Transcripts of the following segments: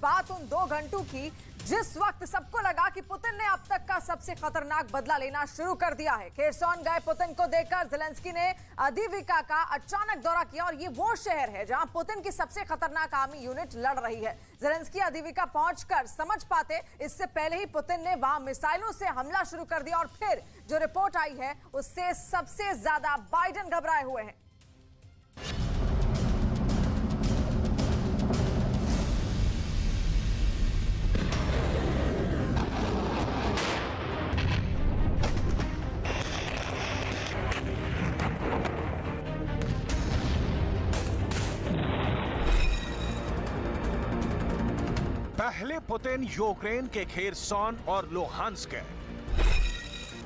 बात उन 2 घंटों की जिस वक्त सबको लगा कि पुतिन ने अब तक का सबसे खतरनाक बदला लेना शुरू कर दिया है। खेरसॉन गए पुतिन को देखकर ज़ेलेंस्की ने अदीविका का अचानक दौरा किया और ये वो शहर है जहां पुतिन की सबसे खतरनाक आर्मी यूनिट लड़ रही है। ज़ेलेंस्की अदीविका पहुंचकर समझ पाते इससे पहले ही पुतिन ने वहां मिसाइलों से हमला शुरू कर दिया और फिर जो रिपोर्ट आई है उससे सबसे ज्यादा बाइडेन घबराए हुए हैं। पहले पुतिन यूक्रेन के खेरसॉन और लुहांस्क गए,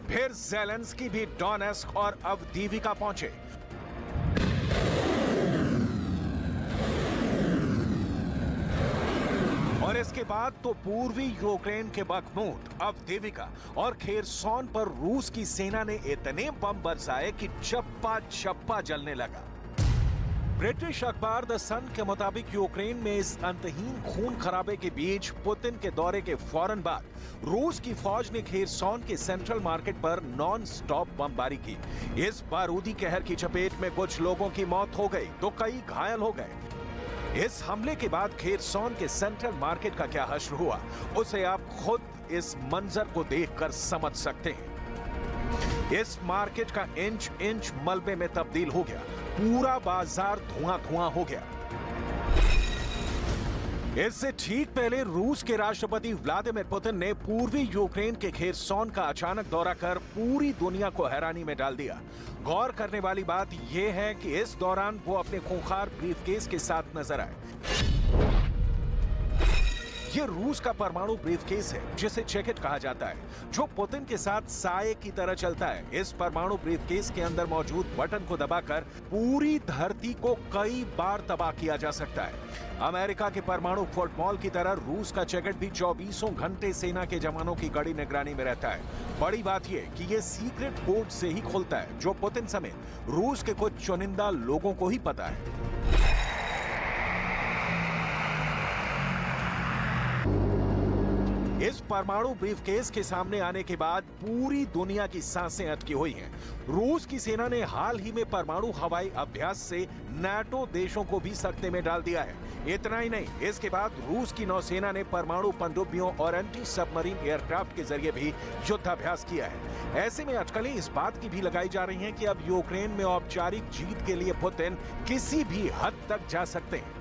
फिर ज़ेलेंस्की भी डोनेस्क और अवदीविका पहुंचे। और इसके बाद तो पूर्वी यूक्रेन के बखमूत, अवदीविका और खेरसॉन पर रूस की सेना ने इतने बम बरसाए कि चप्पा चप्पा जलने लगा। ब्रिटिश अखबार द सन के मुताबिक यूक्रेन में इस अंतहीन खून खराबे के बीच पुतिन के दौरे के फौरन बाद रूस की फौज ने खेरसॉन के सेंट्रल मार्केट पर नॉन स्टॉप बमबारी की। इस बारूदी कहर की चपेट में कुछ लोगों की मौत हो गई तो कई घायल हो गए। इस हमले के बाद खेरसॉन के सेंट्रल मार्केट का क्या हश्र हुआ, उसे आप खुद इस मंजर को देखकर समझ सकते हैं। इस मार्केट का इंच इंच मलबे में तब्दील हो गया, पूरा बाजार धुआं धुआं हो गया। इससे ठीक पहले रूस के राष्ट्रपति व्लादिमीर पुतिन ने पूर्वी यूक्रेन के खेरसॉन का अचानक दौरा कर पूरी दुनिया को हैरानी में डाल दिया। गौर करने वाली बात यह है कि इस दौरान वो अपने खूंखार ब्रीफकेस के साथ नजर आए। ये रूस का परमाणु ब्रीफकेस है जिसे चेकेट कहा जाता है, जो पुतिन के साथ साये की तरह चलता है। इस परमाणु ब्रीफकेस के अंदर मौजूद बटन को दबाकर पूरी धरती को कई बार तबाह किया जा सकता है। अमेरिका के परमाणु फुटबॉल की तरह रूस का चेकेट भी 24 घंटे सेना के जवानों की कड़ी निगरानी में रहता है। बड़ी बात यह कि यह सीक्रेट कोड से ही खुलता है, जो पुतिन समेत रूस के कुछ चुनिंदा लोगों को ही पता है। इस परमाणु ब्रीफकेस के सामने आने के बाद पूरी दुनिया की सांसें अटकी हुई हैं। रूस की सेना ने हाल ही में परमाणु हवाई अभ्यास से नाटो देशों को भी सकते में डाल दिया है। इतना ही नहीं, इसके बाद रूस की नौसेना ने परमाणु पनडुब्बियों और एंटी सबमरीन एयरक्राफ्ट के जरिए भी युद्धाभ्यास किया है। ऐसे में अटकलें इस बात की भी लगाई जा रही हैं कि अब यूक्रेन में औपचारिक जीत के लिए पुतिन किसी भी हद तक जा सकते हैं।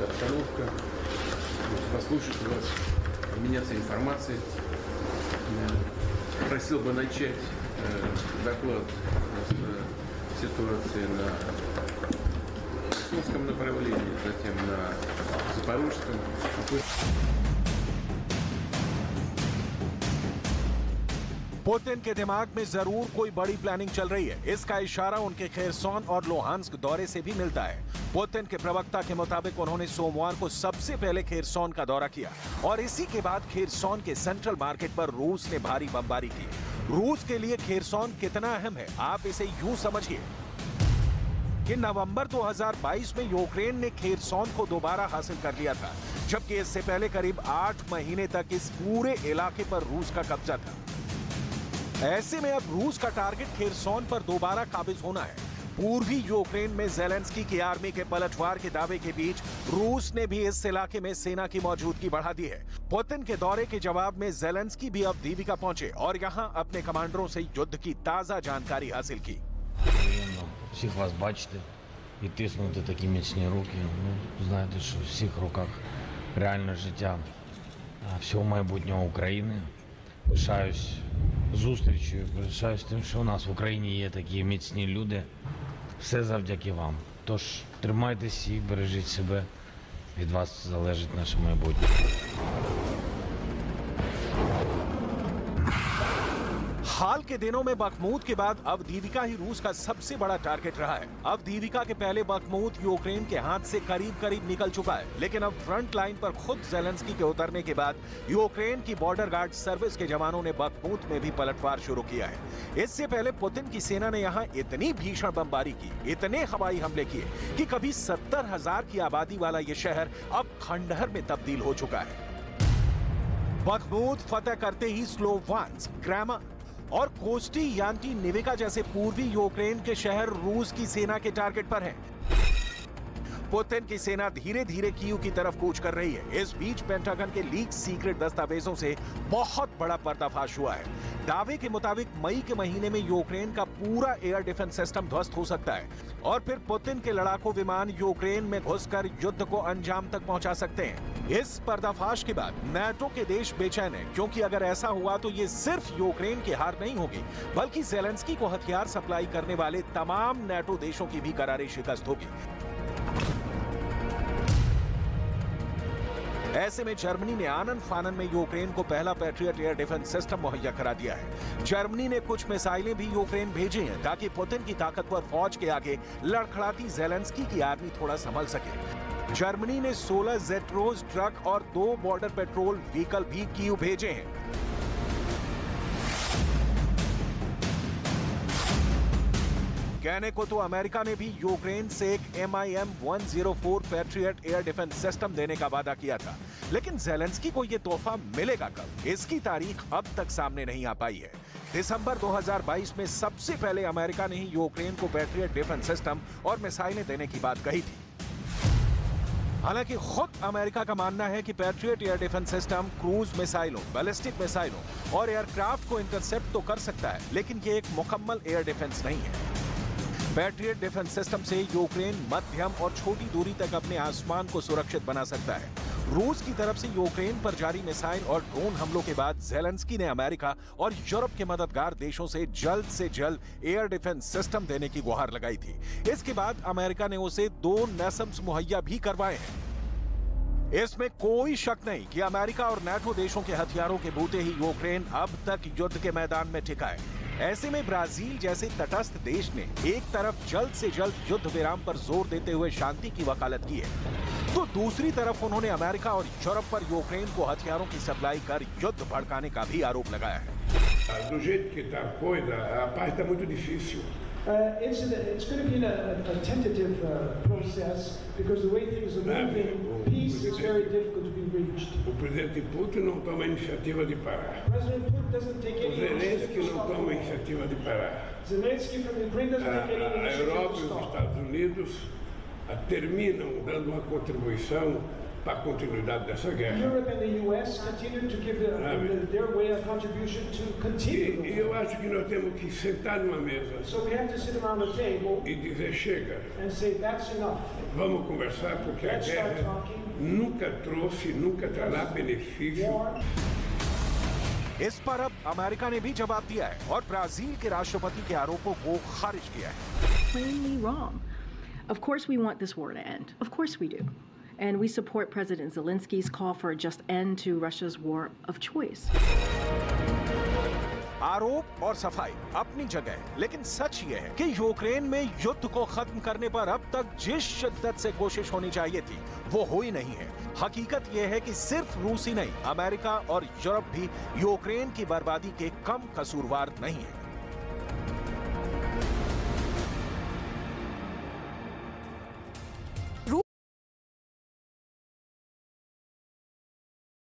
Обстановка, послушать вас, обменяться информацией. Просил бы начать доклад с ситуации на Херсонском направлении, затем на Запорожском. पुतिन के दिमाग में जरूर कोई बड़ी प्लानिंग चल रही है। इसका इशारा उनके खेरसॉन और लुहांस्क दौरे से भी मिलता है। पुतिन के प्रवक्ता के मुताबिक उन्होंने सोमवार को सबसे पहले खेरसॉन का दौरा किया और इसी के बाद खेरसॉन के सेंट्रल मार्केट पर रूस ने भारी बमबारी की। रूस के लिए खेरसॉन कितना अहम है, आप इसे यूं समझिए कि नवंबर 2022 में यूक्रेन ने खेरसॉन को दोबारा हासिल कर लिया था, जबकि इससे पहले करीब 8 महीने तक इस पूरे इलाके पर रूस का कब्जा था। ऐसे में अब रूस का टारगेट खेरसॉन पर दोबारा काबिज होना है। पूर्वी यूक्रेन में ज़ेलेंस्की की आर्मी के पलटवार के दावे के बीच रूस ने भी इस इलाके में सेना की मौजूदगी बढ़ा दी है। पुतिन के दौरे के जवाब में ज़ेलेंस्की भी अवदीविका पहुंचे और यहां अपने कमांडरों से युद्ध की ताजा जानकारी हासिल की। Всіх вас бачити і тиснути такі міцні руки. Знаєте, що в всіх руках реальне життя всього майбутнього України. Пишаюсь зустрічю, пишаюсь тим, що у нас в Україні є такі міцні люди. Все завдяки вам. Тож тримайтесь і бережіть себе. Від вас залежить наше майбутнє. हाल के दिनों में बखमूत के बाद अवदीविका ही रूस का सबसे बड़ा टारगेट रहा है। अवदीविका के पहले बखमूत यूक्रेन के हाथ से करीब निकल चुका है, लेकिन अब फ्रंट लाइन पर खुद ज़ेलेंस्की के उतरने के बाद यूक्रेन की बॉर्डर गार्ड सर्विस के जवानों ने बखमूत में भी पलटवार शुरू किया है। इससे पहले पुतिन की सेना ने यहाँ इतनी भीषण बमबारी की, इतने हवाई हमले किए कि कभी 70,000 की आबादी वाला ये शहर अब खंडहर में तब्दील हो चुका है। बखमूत फतेह करते ही स्लोवांस्क, क्रेमा और कोस्टी यानी निविका जैसे पूर्वी यूक्रेन के शहर रूस की सेना के टारगेट पर हैं। पुतिन की सेना धीरे धीरे कीव की तरफ कूच कर रही है। इस बीच पेंटागन के लीक सीक्रेट दस्तावेजों से बहुत बड़ा पर्दाफाश हुआ है। दावे के मुताबिक मई के महीने में यूक्रेन का पूरा एयर डिफेंस सिस्टम ध्वस्त हो सकता है और फिर पुतिन के लड़ाकू विमान यूक्रेन में घुसकर युद्ध को अंजाम तक पहुंचा सकते हैं। इस पर्दाफाश के बाद नाटो के देश बेचैन हैं, क्योंकि अगर ऐसा हुआ तो ये सिर्फ यूक्रेन की हार नहीं होगी, बल्कि ज़ेलेंस्की को हथियार सप्लाई करने वाले तमाम नाटो देशों की भी करारी शिकस्त होगी। ऐसे में जर्मनी ने आनन फानन में यूक्रेन को पहला पैट्रियट एयर डिफेंस सिस्टम मुहैया करा दिया है। जर्मनी ने कुछ मिसाइलें भी यूक्रेन भेजी हैं ताकि पुतिन की ताकतवर फौज के आगे लड़खड़ाती ज़ेलेंस्की की आर्मी थोड़ा संभल सके। जर्मनी ने 16 जेट्रोज ट्रक और 2 बॉर्डर पेट्रोल व्हीकल भी कीव भेजे हैं। कहने को तो अमेरिका ने भी यूक्रेन से एक MIM-104 patriot air defence system देने का वादा किया था, लेकिन ज़ेलेंस्की को यह तोहफा मिलेगा कब, इसकी तारीख अब तक सामने नहीं आ पाई है। दिसंबर 2022 में सबसे पहले अमेरिका ने ही यूक्रेन को पैट्रियट डिफेंस सिस्टम और मिसाइलें देने की बात कही थी। हालांकि खुद अमेरिका का मानना है कि patriot air defence system cruise मिसाइलों, बैलिस्टिक मिसाइलों और एयरक्राफ्ट को इंटरसेप्ट तो कर सकता है, लेकिन ये एक मुकम्मल एयर डिफेंस नहीं है। पैट्रियट डिफेंस सिस्टम से यूक्रेन मध्यम और छोटी दूरी तक अपने आसमान को सुरक्षित बना सकता है। रूस की तरफ से यूक्रेन पर जारी मिसाइल और ड्रोन हमलों के बाद ज़ेलेंस्की ने अमेरिका और यूरोप के मददगार देशों से जल्द एयर डिफेंस सिस्टम देने की गुहार लगाई थी। इसके बाद अमेरिका ने उसे 2 NASAMS मुहैया भी करवाए हैं। इसमें कोई शक नहीं कि अमेरिका और नाटो देशों के हथियारों के बूते ही यूक्रेन अब तक युद्ध के मैदान में टिका है। ऐसे में ब्राजील जैसे तटस्थ देश ने एक तरफ जल्द से जल्द युद्ध विराम पर जोर देते हुए शांति की वकालत की है, तो दूसरी तरफ उन्होंने अमेरिका और यूरोप पर यूक्रेन को हथियारों की सप्लाई कर युद्ध भड़काने का भी आरोप लगाया है। Do jeito que está a coisa, a paz está muito difícil. It's going to be a tentative process because the way things are moving, peace is very difficult to be reached. O presidente Putin não toma a iniciativa de parar. President Putin doesn't take O any initiative Zelensky to não stop toma a the war. iniciativa de parar. Zelensky from Ukraine doesn't take any A initiative Europa to e os stop. Estados Unidos terminam dando uma contribuição para a continuidade dessa guerra. Europe and the US continue to give their way of contribution to continue. E eu acho que nós temos que sentar numa mesa So we have to sit around the table e dizer chega, and say that's enough. vamos conversar porque a Let's start guerra talking. nunca trouxe, nunca trará benefício. War. इस पर अब America ने भी जवाब दिया है और Brazil के राष्ट्रपति के आरोपों को खारिज किया है। Plainly wrong. Of course we want this war to end. Of course we do. And we support President Zelensky's call for a just end to Russia's war of choice. आरोप और सफाई अपनी जगह है, लेकिन सच ये है कि यूक्रेन में युद्ध को खत्म करने पर अब तक जिस शिद्दत से कोशिश होनी चाहिए थी वो हुई नहीं है। हकीकत ये है कि सिर्फ रूस ही नहीं, अमेरिका और यूरोप भी यूक्रेन की बर्बादी के कम कसूरवार नहीं है।